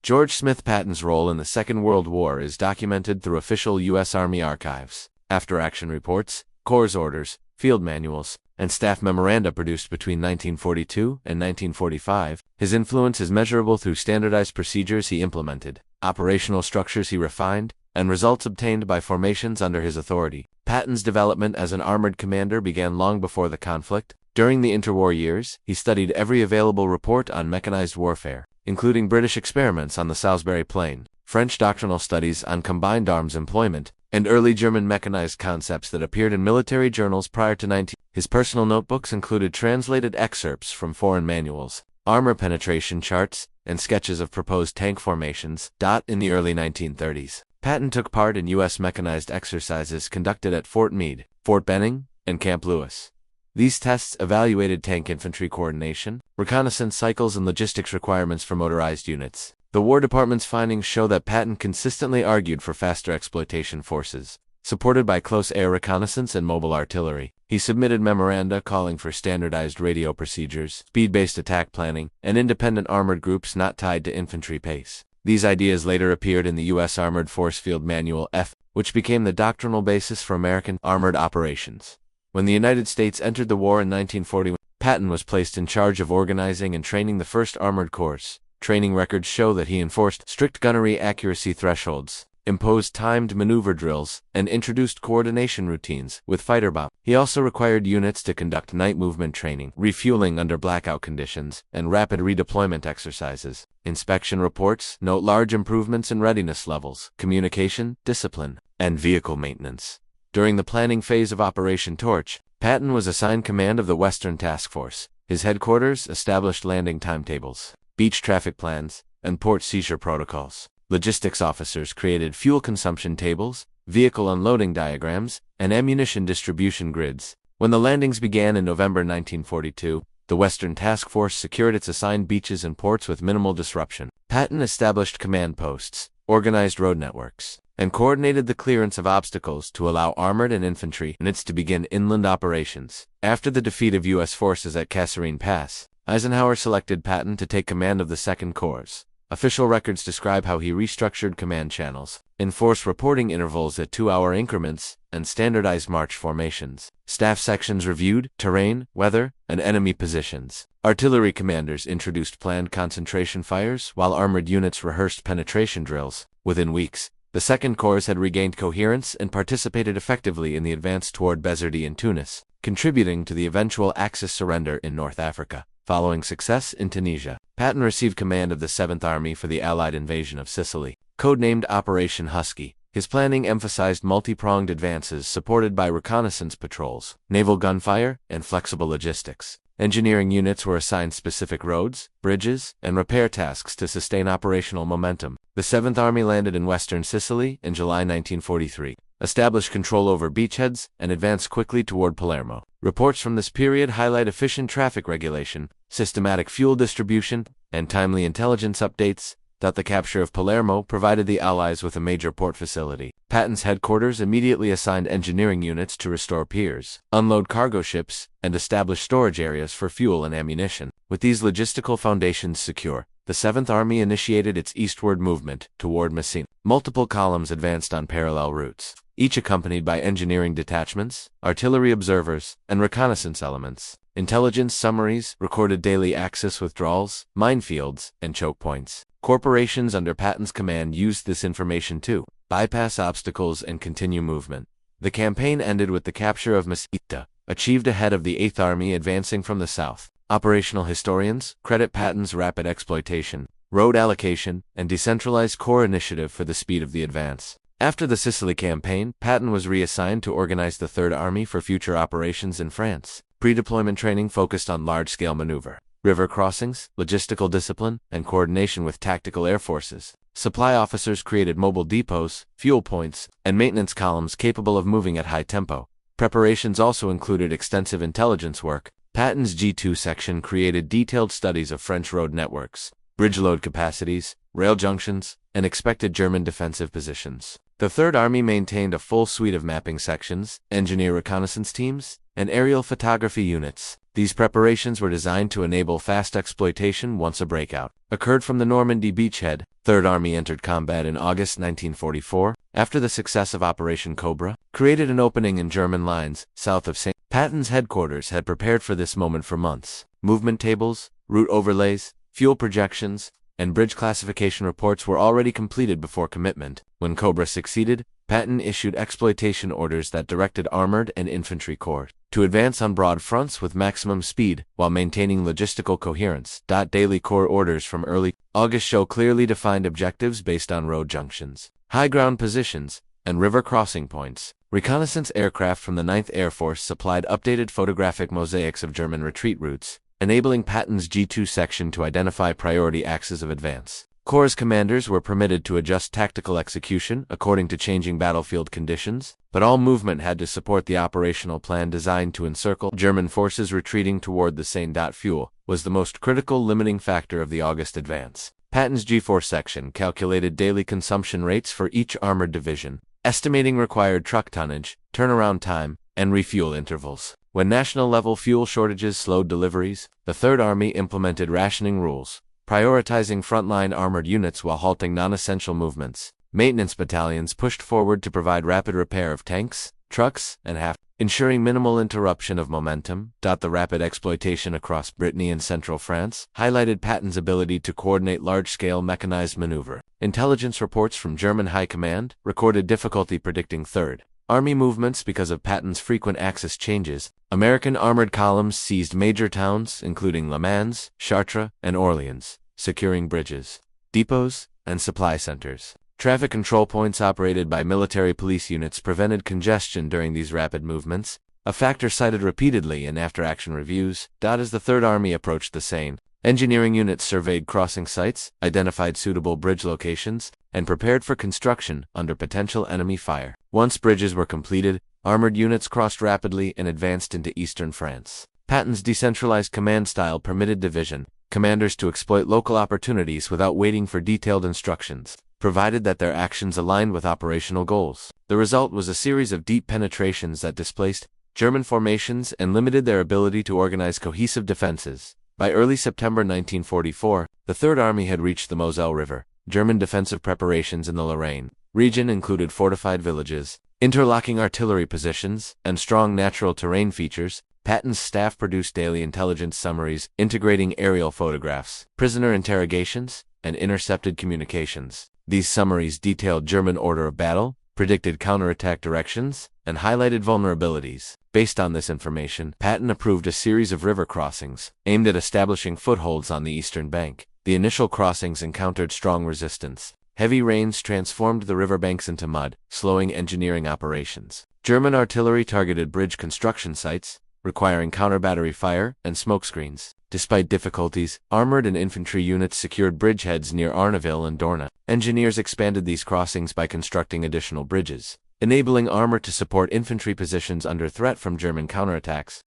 George Smith Patton's role in the Second World War is documented through official U.S. Army archives, after-action reports, Corps orders, field manuals, and staff memoranda produced between 1942 and 1945. His influence is measurable through standardized procedures he implemented, operational structures he refined, and results obtained by formations under his authority. Patton's development as an armored commander began long before the conflict. During the interwar years, he studied every available report on mechanized warfare, including British experiments on the Salisbury Plain, French doctrinal studies on combined arms employment, and early German mechanized concepts that appeared in military journals prior to 19. His personal notebooks included translated excerpts from foreign manuals, armor penetration charts, and sketches of proposed tank formations. In the early 1930s, Patton took part in U.S. mechanized exercises conducted at Fort Meade, Fort Benning, and Camp Lewis. These tests evaluated tank infantry coordination, reconnaissance cycles, and logistics requirements for motorized units. The War Department's findings show that Patton consistently argued for faster exploitation forces, supported by close air reconnaissance and mobile artillery. He submitted memoranda calling for standardized radio procedures, speed-based attack planning, and independent armored groups not tied to infantry pace. These ideas later appeared in the U.S. Armored Force Field Manual F, which became the doctrinal basis for American armored operations. When the United States entered the war in 1941, Patton was placed in charge of organizing and training the 1st Armored Corps. Training records show that he enforced strict gunnery accuracy thresholds, imposed timed maneuver drills, and introduced coordination routines with fighter bomb. He also required units to conduct night movement training, refueling under blackout conditions, and rapid redeployment exercises. Inspection reports note large improvements in readiness levels, communication, discipline, and vehicle maintenance. During the planning phase of Operation Torch, Patton was assigned command of the Western Task Force. His headquarters established landing timetables, beach traffic plans, and port seizure protocols. Logistics officers created fuel consumption tables, vehicle unloading diagrams, and ammunition distribution grids. When the landings began in November 1942, the Western Task Force secured its assigned beaches and ports with minimal disruption. Patton established command posts, organized road networks, and coordinated the clearance of obstacles to allow armored and infantry units to begin inland operations. After the defeat of U.S. forces at Kasserine Pass, Eisenhower selected Patton to take command of the 2nd Corps. Official records describe how he restructured command channels, enforced reporting intervals at 2-hour increments, and standardized march formations. Staff sections reviewed terrain, weather, and enemy positions. Artillery commanders introduced planned concentration fires, while armored units rehearsed penetration drills. Within weeks, the 2nd Corps had regained coherence and participated effectively in the advance toward Bezerdi and Tunis, contributing to the eventual Axis surrender in North Africa. Following success in Tunisia, Patton received command of the 7th Army for the Allied invasion of Sicily, codenamed Operation Husky. His planning emphasized multi-pronged advances supported by reconnaissance patrols, naval gunfire, and flexible logistics. Engineering units were assigned specific roads, bridges, and repair tasks to sustain operational momentum. The 7th Army landed in western Sicily in July 1943, established control over beachheads, and advanced quickly toward Palermo. Reports from this period highlight efficient traffic regulation, systematic fuel distribution, and timely intelligence updates. The capture of Palermo provided the Allies with a major port facility. Patton's headquarters immediately assigned engineering units to restore piers, unload cargo ships, and establish storage areas for fuel and ammunition. With these logistical foundations secure, the 7th Army initiated its eastward movement toward Messina. Multiple columns advanced on parallel routes, each accompanied by engineering detachments, artillery observers, and reconnaissance elements. Intelligence summaries recorded daily Axis withdrawals, minefields, and choke points. Corporations under Patton's command used this information to bypass obstacles and continue movement. The campaign ended with the capture of Messina, achieved ahead of the 8th Army advancing from the south. Operational historians credit Patton's rapid exploitation, road allocation, and decentralized corps initiative for the speed of the advance. After the Sicily campaign, Patton was reassigned to organize the 3rd Army for future operations in France. Pre-deployment training focused on large-scale maneuver, river crossings, logistical discipline, and coordination with tactical air forces. Supply officers created mobile depots, fuel points, and maintenance columns capable of moving at high tempo. Preparations also included extensive intelligence work. Patton's G2 section created detailed studies of French road networks, bridge load capacities, rail junctions, and expected German defensive positions. The 3rd Army maintained a full suite of mapping sections, engineer reconnaissance teams, and aerial photography units. These preparations were designed to enable fast exploitation once a breakout occurred from the Normandy beachhead. Third Army entered combat in August 1944, after the success of Operation Cobra, created an opening in German lines south of St. Patton's headquarters had prepared for this moment for months. Movement tables, route overlays, fuel projections, and bridge classification reports were already completed before commitment. When Cobra succeeded, Patton issued exploitation orders that directed armored and infantry corps to advance on broad fronts with maximum speed while maintaining logistical coherence. Daily corps orders from early August show clearly defined objectives based on road junctions, high ground positions, and river crossing points. Reconnaissance aircraft from the 9th Air Force supplied updated photographic mosaics of German retreat routes, enabling Patton's G2 section to identify priority axes of advance. Corps commanders were permitted to adjust tactical execution according to changing battlefield conditions, but all movement had to support the operational plan designed to encircle German forces retreating toward the Seine. Fuel was the most critical limiting factor of the August advance. Patton's G4 section calculated daily consumption rates for each armored division, estimating required truck tonnage, turnaround time, and refuel intervals. When national-level fuel shortages slowed deliveries, the Third Army implemented rationing rules, prioritizing frontline armored units while halting non-essential movements. Maintenance battalions pushed forward to provide rapid repair of tanks, trucks, and ensuring minimal interruption of momentum. The rapid exploitation across Brittany and central France highlighted Patton's ability to coordinate large-scale mechanized maneuver. Intelligence reports from German High Command recorded difficulty predicting Third Army movements because of Patton's frequent axis changes. American armored columns seized major towns, including Le Mans, Chartres, and Orleans, securing bridges, depots, and supply centers. Traffic control points operated by military police units prevented congestion during these rapid movements, a factor cited repeatedly in after-action reviews. As the Third Army approached the Seine, engineering units surveyed crossing sites, identified suitable bridge locations, and prepared for construction under potential enemy fire. Once bridges were completed, armored units crossed rapidly and advanced into eastern France. Patton's decentralized command style permitted division commanders to exploit local opportunities without waiting for detailed instructions, provided that their actions aligned with operational goals. The result was a series of deep penetrations that displaced German formations and limited their ability to organize cohesive defenses. By early September 1944, the Third Army had reached the Moselle River. German defensive preparations in the Lorraine region included fortified villages, interlocking artillery positions, and strong natural terrain features. Patton's staff produced daily intelligence summaries integrating aerial photographs, prisoner interrogations, and intercepted communications. These summaries detailed German order of battle, predicted counterattack directions, and highlighted vulnerabilities. Based on this information, Patton approved a series of river crossings, aimed at establishing footholds on the eastern bank. The initial crossings encountered strong resistance. Heavy rains transformed the riverbanks into mud, slowing engineering operations. German artillery targeted bridge construction sites, requiring counter-battery fire and smokescreens. Despite difficulties, armored and infantry units secured bridgeheads near Arnaville and Dorna. Engineers expanded these crossings by constructing additional bridges, enabling armor to support infantry positions under threat from German counterattacks.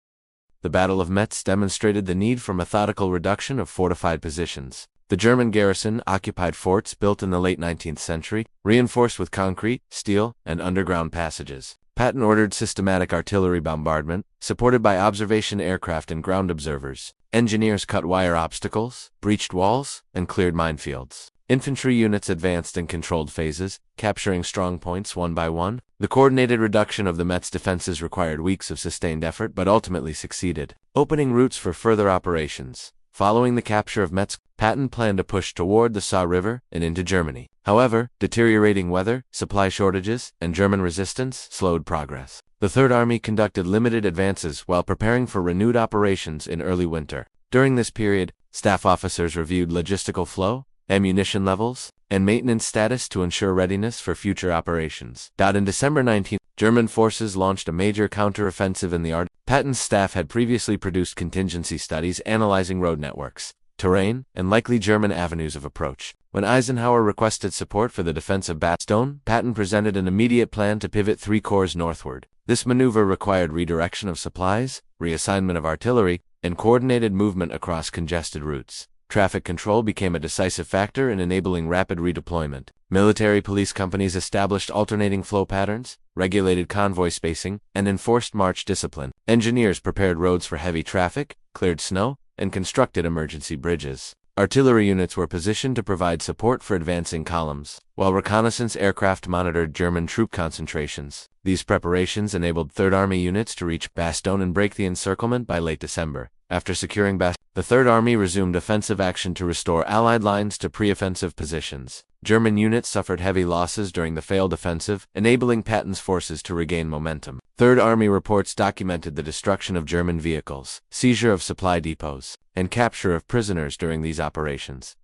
The Battle of Metz demonstrated the need for methodical reduction of fortified positions. The German garrison occupied forts built in the late 19th century, reinforced with concrete, steel, and underground passages. Patton ordered systematic artillery bombardment, supported by observation aircraft and ground observers. Engineers cut wire obstacles, breached walls, and cleared minefields. Infantry units advanced in controlled phases, capturing strong points one by one. The coordinated reduction of the Metz defenses required weeks of sustained effort but ultimately succeeded, opening routes for further operations. Following the capture of Metz, Patton planned to push toward the Saar River and into Germany. However, deteriorating weather, supply shortages, and German resistance slowed progress. The Third Army conducted limited advances while preparing for renewed operations in early winter. During this period, staff officers reviewed logistical flow, ammunition levels, and maintenance status to ensure readiness for future operations. In December 19th, German forces launched a major counteroffensive in the Ardennes. Patton's staff had previously produced contingency studies analyzing road networks, terrain, and likely German avenues of approach. When Eisenhower requested support for the defense of Bastogne, Patton presented an immediate plan to pivot 3 corps northward. This maneuver required redirection of supplies, reassignment of artillery, and coordinated movement across congested routes. Traffic control became a decisive factor in enabling rapid redeployment. Military police companies established alternating flow patterns, regulated convoy spacing, and enforced march discipline. Engineers prepared roads for heavy traffic, cleared snow, and constructed emergency bridges. Artillery units were positioned to provide support for advancing columns, while reconnaissance aircraft monitored German troop concentrations. These preparations enabled Third Army units to reach Bastogne and break the encirclement by late December. After securing Bastogne, the Third Army resumed offensive action to restore Allied lines to pre-offensive positions. German units suffered heavy losses during the failed offensive, enabling Patton's forces to regain momentum. Third Army reports documented the destruction of German vehicles, seizure of supply depots, and capture of prisoners during these operations.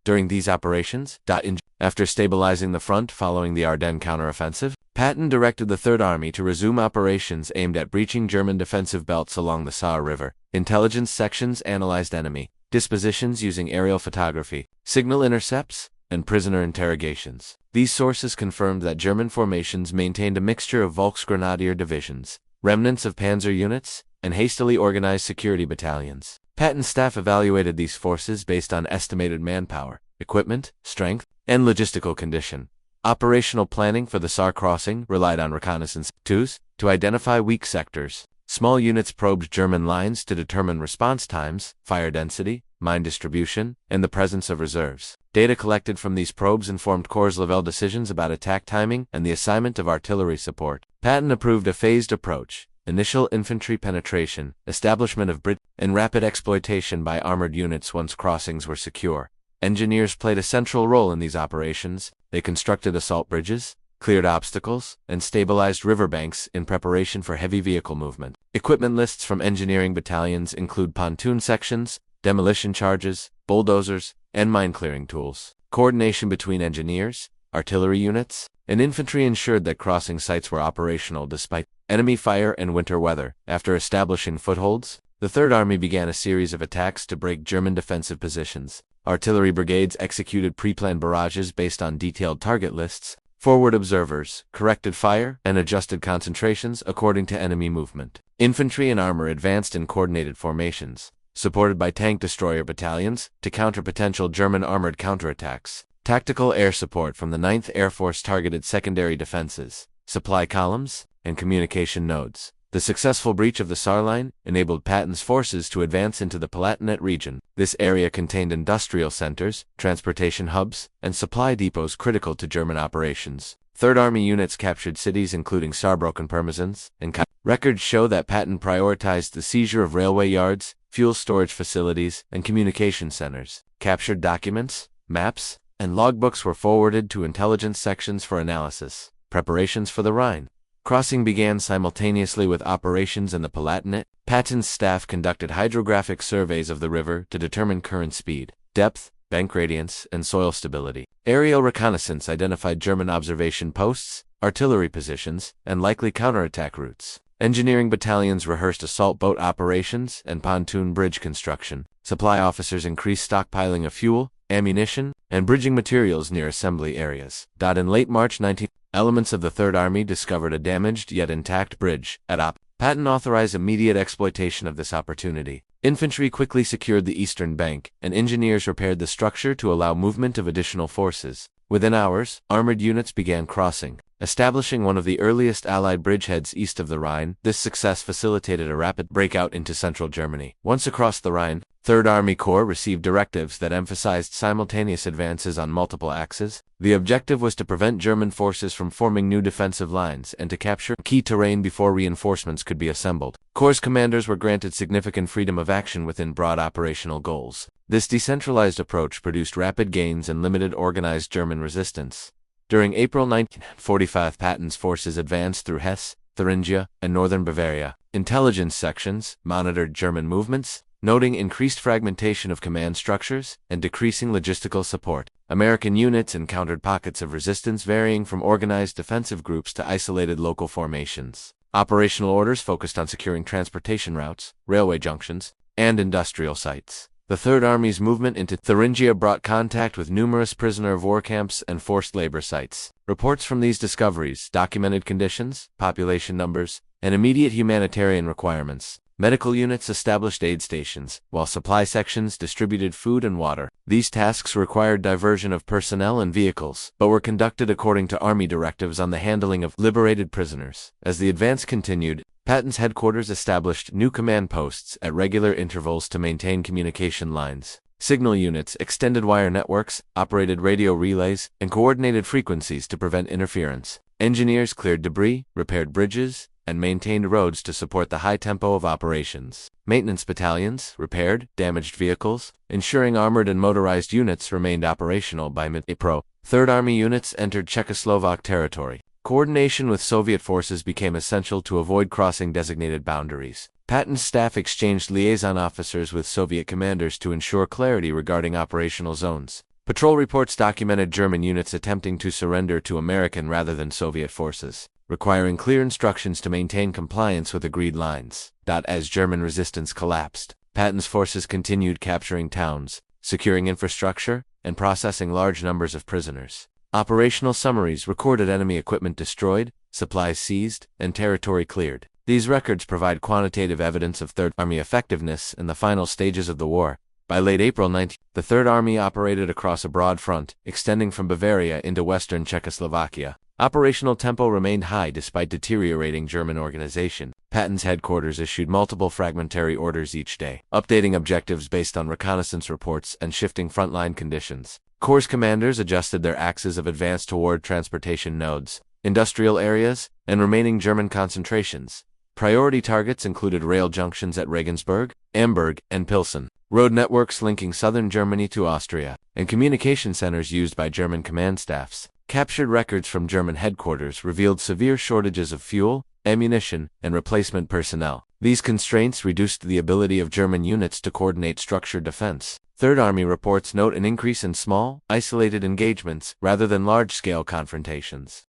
After stabilizing the front following the Ardennes counteroffensive, Patton directed the Third Army to resume operations aimed at breaching German defensive belts along the Saar River. Intelligence sections analyzed enemy dispositions using aerial photography, signal intercepts, and prisoner interrogations. These sources confirmed that German formations maintained a mixture of Volksgrenadier divisions, remnants of panzer units, and hastily organized security battalions. Patton's staff evaluated these forces based on estimated manpower, equipment, strength, and logistical condition. Operational planning for the Saar crossing relied on reconnaissance twos to identify weak sectors. Small units probed German lines to determine response times, fire density, mine distribution, and the presence of reserves. Data collected from these probes informed corps-level decisions about attack timing and the assignment of artillery support. Patton approved a phased approach: initial infantry penetration, establishment of bridge, and rapid exploitation by armored units once crossings were secure. Engineers played a central role in these operations. They constructed assault bridges, cleared obstacles, and stabilized riverbanks in preparation for heavy vehicle movement. Equipment lists from engineering battalions include pontoon sections, demolition charges, bulldozers, and mine-clearing tools. Coordination between engineers, artillery units, and infantry ensured that crossing sites were operational despite enemy fire and winter weather. After establishing footholds, the Third Army began a series of attacks to break German defensive positions. Artillery brigades executed pre-planned barrages based on detailed target lists. Forward observers corrected fire and adjusted concentrations according to enemy movement. Infantry and armor advanced in coordinated formations, supported by tank destroyer battalions, to counter potential German armored counterattacks. Tactical air support from the 9th Air Force targeted secondary defenses, supply columns, and communication nodes. The successful breach of the Saar line enabled Patton's forces to advance into the Palatinate region. This area contained industrial centers, transportation hubs, and supply depots critical to German operations. Third Army units captured cities including Saarbrücken, Pirmasens, and Records show that Patton prioritized the seizure of railway yards, fuel storage facilities, and communication centers. Captured documents, maps, and logbooks were forwarded to intelligence sections for analysis. Preparations for the Rhine crossing began simultaneously with operations in the Palatinate. Patton's staff conducted hydrographic surveys of the river to determine current speed, depth, bank gradients, and soil stability. Aerial reconnaissance identified German observation posts, artillery positions, and likely counterattack routes. Engineering battalions rehearsed assault boat operations and pontoon bridge construction. Supply officers increased stockpiling of fuel, ammunition, and bridging materials near assembly areas. In late March 19, elements of the Third Army discovered a damaged yet intact bridge at Patton authorized immediate exploitation of this opportunity. Infantry quickly secured the eastern bank, and engineers repaired the structure to allow movement of additional forces. Within hours, armored units began crossing, establishing one of the earliest Allied bridgeheads east of the Rhine. This success facilitated a rapid breakout into central Germany. Once across the Rhine, Third Army Corps received directives that emphasized simultaneous advances on multiple axes. The objective was to prevent German forces from forming new defensive lines and to capture key terrain before reinforcements could be assembled. Corps commanders were granted significant freedom of action within broad operational goals. This decentralized approach produced rapid gains and limited organized German resistance. During April 1945, Patton's forces advanced through Hesse, Thuringia, and northern Bavaria. Intelligence sections monitored German movements, noting increased fragmentation of command structures and decreasing logistical support. American units encountered pockets of resistance varying from organized defensive groups to isolated local formations. Operational orders focused on securing transportation routes, railway junctions, and industrial sites. The Third Army's movement into Thuringia brought contact with numerous prisoner of war camps and forced labor sites. Reports from these discoveries documented conditions, population numbers, and immediate humanitarian requirements. Medical units established aid stations, while supply sections distributed food and water. These tasks required diversion of personnel and vehicles, but were conducted according to Army directives on the handling of liberated prisoners. As the advance continued, Patton's headquarters established new command posts at regular intervals to maintain communication lines. Signal units extended wire networks, operated radio relays, and coordinated frequencies to prevent interference. Engineers cleared debris, repaired bridges, and maintained roads to support the high tempo of operations. Maintenance battalions repaired damaged vehicles, ensuring armored and motorized units remained operational by mid-April. Third Army units entered Czechoslovak territory. Coordination with Soviet forces became essential to avoid crossing designated boundaries. Patton's staff exchanged liaison officers with Soviet commanders to ensure clarity regarding operational zones. Patrol reports documented German units attempting to surrender to American rather than Soviet forces, requiring clear instructions to maintain compliance with agreed lines. As German resistance collapsed, Patton's forces continued capturing towns, securing infrastructure, and processing large numbers of prisoners. Operational summaries recorded enemy equipment destroyed, supplies seized, and territory cleared. These records provide quantitative evidence of Third Army effectiveness in the final stages of the war. By late April 19, the Third Army operated across a broad front, extending from Bavaria into western Czechoslovakia. Operational tempo remained high despite deteriorating German organization. Patton's headquarters issued multiple fragmentary orders each day, updating objectives based on reconnaissance reports and shifting frontline conditions. Corps commanders adjusted their axes of advance toward transportation nodes, industrial areas, and remaining German concentrations. Priority targets included rail junctions at Regensburg, Amberg, and Pilsen, road networks linking southern Germany to Austria, and communication centers used by German command staffs. Captured records from German headquarters revealed severe shortages of fuel, ammunition, and replacement personnel. These constraints reduced the ability of German units to coordinate structured defense. Third Army reports note an increase in small, isolated engagements rather than large-scale confrontations.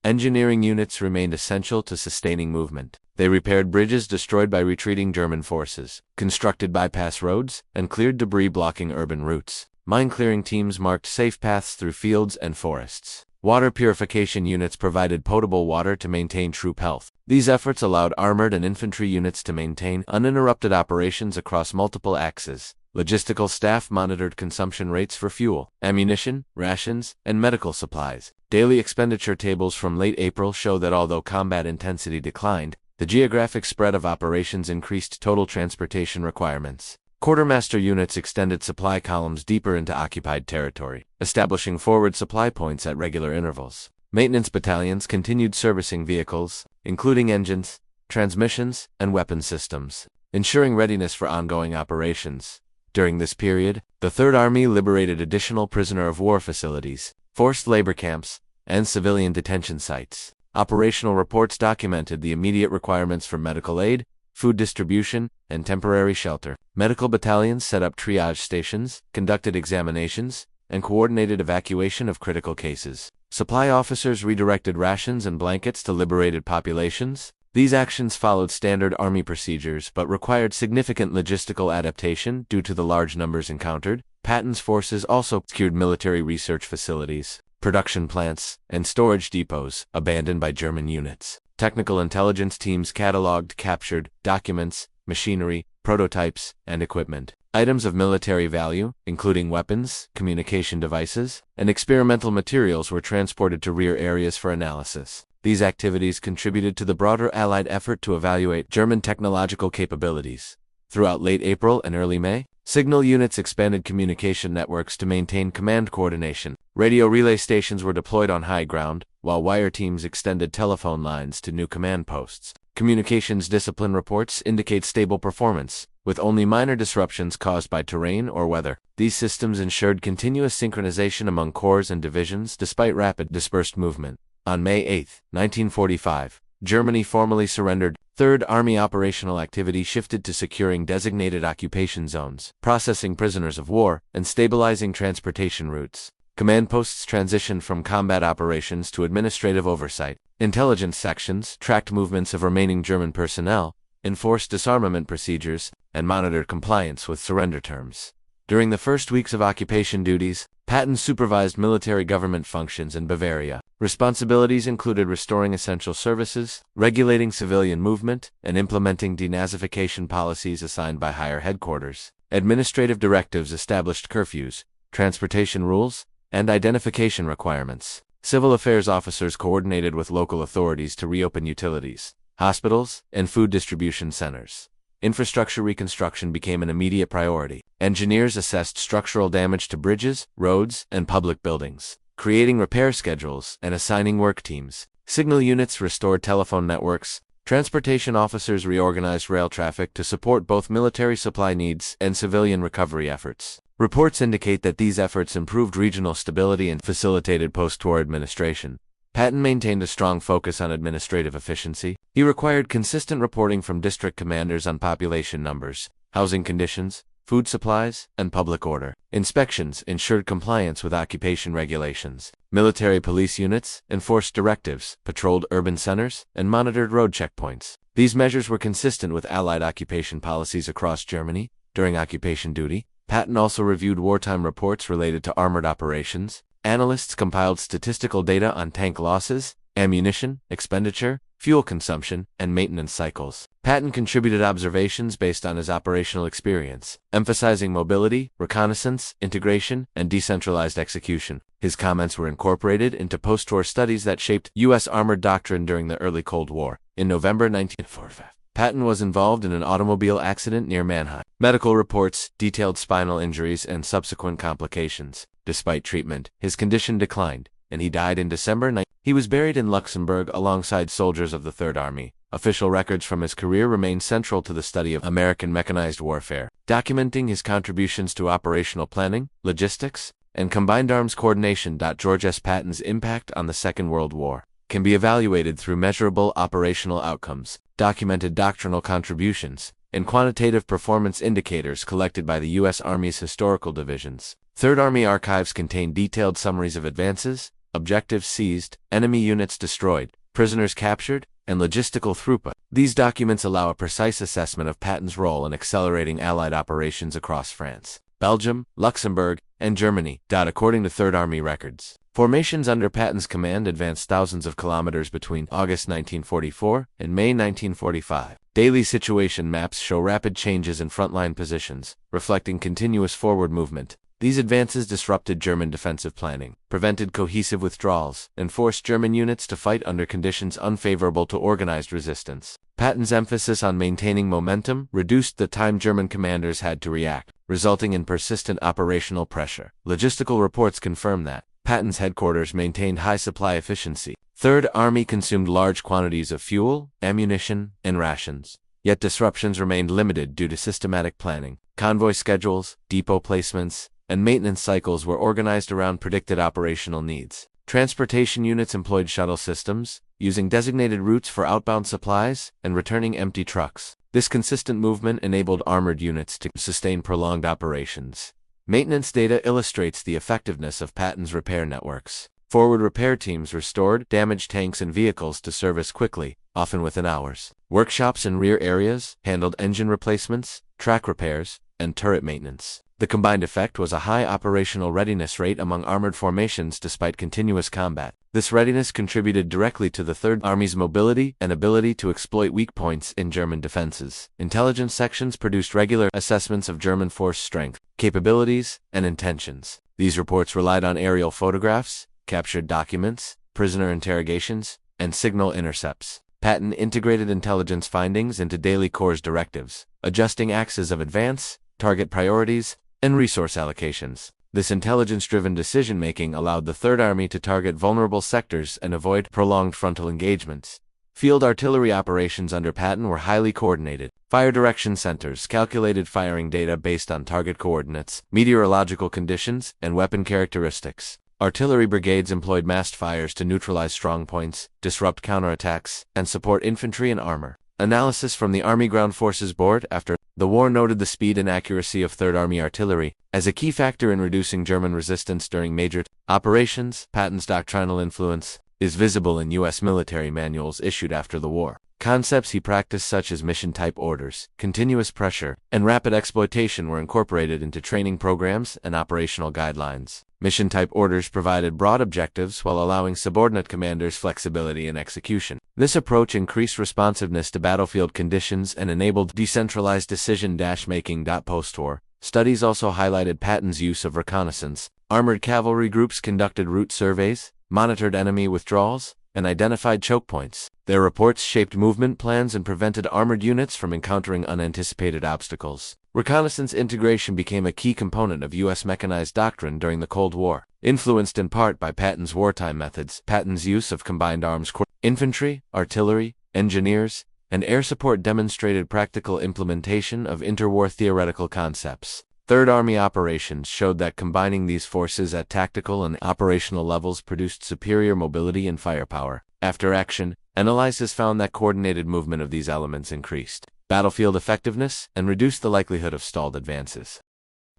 Engineering units remained essential to sustaining movement. They repaired bridges destroyed by retreating German forces, constructed bypass roads, and cleared debris blocking urban routes. Mine-clearing teams marked safe paths through fields and forests. Water purification units provided potable water to maintain troop health. These efforts allowed armored and infantry units to maintain uninterrupted operations across multiple axes. Logistical staff monitored consumption rates for fuel, ammunition, rations, and medical supplies. Daily expenditure tables from late April show that although combat intensity declined, the geographic spread of operations increased total transportation requirements. Quartermaster units extended supply columns deeper into occupied territory, establishing forward supply points at regular intervals. Maintenance battalions continued servicing vehicles, including engines, transmissions, and weapon systems, ensuring readiness for ongoing operations. During this period, the Third Army liberated additional prisoner of war facilities, forced labor camps, and civilian detention sites. Operational reports documented the immediate requirements for medical aid, food distribution, and temporary shelter. Medical battalions set up triage stations, conducted examinations, and coordinated evacuation of critical cases. Supply officers redirected rations and blankets to liberated populations. These actions followed standard Army procedures but required significant logistical adaptation due to the large numbers encountered. Patton's forces also secured military research facilities, production plants, and storage depots abandoned by German units. Technical intelligence teams cataloged captured documents, machinery, prototypes, and equipment. Items of military value, including weapons, communication devices, and experimental materials, were transported to rear areas for analysis. These activities contributed to the broader Allied effort to evaluate German technological capabilities. Throughout late April and early May, signal units expanded communication networks to maintain command coordination. Radio relay stations were deployed on high ground, while wire teams extended telephone lines to new command posts. Communications discipline reports indicate stable performance, with only minor disruptions caused by terrain or weather. These systems ensured continuous synchronization among corps and divisions despite rapid dispersed movement. On May 8, 1945, Germany formally surrendered. Third Army operational activity shifted to securing designated occupation zones, processing prisoners of war, and stabilizing transportation routes. Command posts transitioned from combat operations to administrative oversight. Intelligence sections tracked movements of remaining German personnel, enforced disarmament procedures, and monitored compliance with surrender terms. During the first weeks of occupation duties, Patton supervised military government functions in Bavaria. Responsibilities included restoring essential services, regulating civilian movement, and implementing denazification policies assigned by higher headquarters. Administrative directives established curfews, transportation rules, and identification requirements. Civil affairs officers coordinated with local authorities to reopen utilities, hospitals, and food distribution centers. Infrastructure reconstruction became an immediate priority. Engineers assessed structural damage to bridges, roads, and public buildings, creating repair schedules and assigning work teams. Signal units restored telephone networks. Transportation officers reorganized rail traffic to support both military supply needs and civilian recovery efforts. Reports indicate that these efforts improved regional stability and facilitated post-war administration. Patton maintained a strong focus on administrative efficiency. He required consistent reporting from district commanders on population numbers, housing conditions, food supplies, and public order. Inspections ensured compliance with occupation regulations. Military police units enforced directives, patrolled urban centers, and monitored road checkpoints. These measures were consistent with Allied occupation policies across Germany. During occupation duty, Patton also reviewed wartime reports related to armored operations. Analysts compiled statistical data on tank losses, ammunition, expenditure, fuel consumption, and maintenance cycles. Patton contributed observations based on his operational experience, emphasizing mobility, reconnaissance, integration, and decentralized execution. His comments were incorporated into post-war studies that shaped U.S. armored doctrine during the early Cold War. In November 1945, Patton was involved in an automobile accident near Mannheim. Medical reports detailed spinal injuries and subsequent complications. Despite treatment, his condition declined, and he died in December 19. He was buried in Luxembourg alongside soldiers of the Third Army. Official records from his career remain central to the study of American mechanized warfare, documenting his contributions to operational planning, logistics, and combined arms coordination. George S. Patton's impact on the Second World War can be evaluated through measurable operational outcomes, documented doctrinal contributions, and quantitative performance indicators collected by the U.S. Army's historical divisions. Third Army archives contain detailed summaries of advances, objectives seized, enemy units destroyed, prisoners captured, and logistical throughput. These documents allow a precise assessment of Patton's role in accelerating Allied operations across France, Belgium, Luxembourg, and Germany. According to Third Army records, formations under Patton's command advanced thousands of kilometers between August 1944 and May 1945. Daily situation maps show rapid changes in frontline positions, reflecting continuous forward movement. These advances disrupted German defensive planning, prevented cohesive withdrawals, and forced German units to fight under conditions unfavorable to organized resistance. Patton's emphasis on maintaining momentum reduced the time German commanders had to react, resulting in persistent operational pressure. Logistical reports confirm that Patton's headquarters maintained high supply efficiency. Third Army consumed large quantities of fuel, ammunition, and rations. Yet disruptions remained limited due to systematic planning. Convoy schedules, depot placements, and maintenance cycles were organized around predicted operational needs. Transportation units employed shuttle systems, using designated routes for outbound supplies and returning empty trucks. This consistent movement enabled armored units to sustain prolonged operations. Maintenance data illustrates the effectiveness of Patton's repair networks. Forward repair teams restored damaged tanks and vehicles to service quickly, often within hours. Workshops in rear areas handled engine replacements, track repairs, and turret maintenance. The combined effect was a high operational readiness rate among armored formations despite continuous combat. This readiness contributed directly to the Third Army's mobility and ability to exploit weak points in German defenses. Intelligence sections produced regular assessments of German force strength, capabilities, and intentions. These reports relied on aerial photographs, captured documents, prisoner interrogations, and signal intercepts. Patton integrated intelligence findings into daily Corps directives, adjusting axes of advance, target priorities, and resource allocations. This intelligence-driven decision-making allowed the Third Army to target vulnerable sectors and avoid prolonged frontal engagements. Field artillery operations under Patton were highly coordinated. Fire direction centers calculated firing data based on target coordinates, meteorological conditions, and weapon characteristics. Artillery brigades employed massed fires to neutralize strong points, disrupt counterattacks, and support infantry and armor. Analysis from the Army Ground Forces Board after the war noted the speed and accuracy of Third Army artillery as a key factor in reducing German resistance during major operations. Patton's doctrinal influence is visible in U.S. military manuals issued after the war. Concepts he practiced such as mission-type orders, continuous pressure, and rapid exploitation were incorporated into training programs and operational guidelines. Mission-type orders provided broad objectives while allowing subordinate commanders flexibility in execution. This approach increased responsiveness to battlefield conditions and enabled decentralized decision-making. Postwar studies also highlighted Patton's use of reconnaissance. Armored cavalry groups conducted route surveys, monitored enemy withdrawals, and identified choke points. Their reports shaped movement plans and prevented armored units from encountering unanticipated obstacles. Reconnaissance integration became a key component of U.S. mechanized doctrine during the Cold War. Influenced in part by Patton's wartime methods, Patton's use of combined arms infantry, artillery, engineers, and air support demonstrated practical implementation of interwar theoretical concepts. Third Army operations showed that combining these forces at tactical and operational levels produced superior mobility and firepower. After action, analyses found that coordinated movement of these elements increased battlefield effectiveness and reduced the likelihood of stalled advances.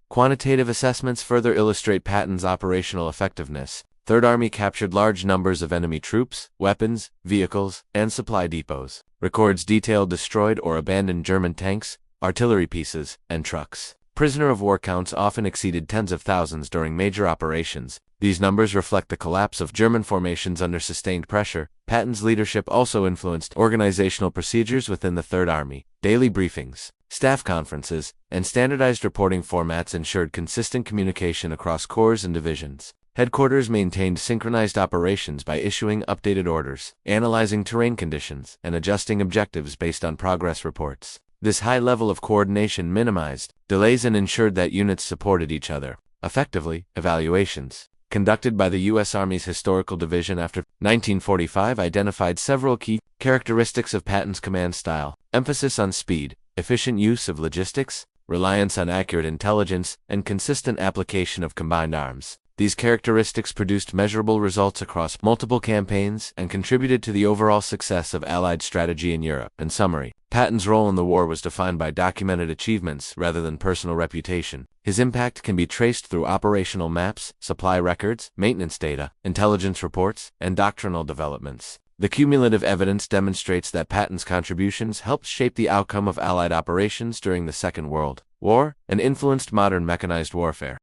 Quantitative assessments further illustrate Patton's operational effectiveness. Third Army captured large numbers of enemy troops, weapons, vehicles, and supply depots. Records detailed destroyed or abandoned German tanks, artillery pieces, and trucks. Prisoner of war counts often exceeded tens of thousands during major operations. These numbers reflect the collapse of German formations under sustained pressure. Patton's leadership also influenced organizational procedures within the Third Army. Daily briefings, staff conferences, and standardized reporting formats ensured consistent communication across corps and divisions. Headquarters maintained synchronized operations by issuing updated orders, analyzing terrain conditions, and adjusting objectives based on progress reports. This high level of coordination minimized delays and ensured that units supported each other effectively. Evaluations conducted by the U.S. Army's Historical Division after 1945 identified several key characteristics of Patton's command style: emphasis on speed, efficient use of logistics, reliance on accurate intelligence, and consistent application of combined arms. These characteristics produced measurable results across multiple campaigns and contributed to the overall success of Allied strategy in Europe. In summary, Patton's role in the war was defined by documented achievements rather than personal reputation. His impact can be traced through operational maps, supply records, maintenance data, intelligence reports, and doctrinal developments. The cumulative evidence demonstrates that Patton's contributions helped shape the outcome of Allied operations during the Second World War and influenced modern mechanized warfare.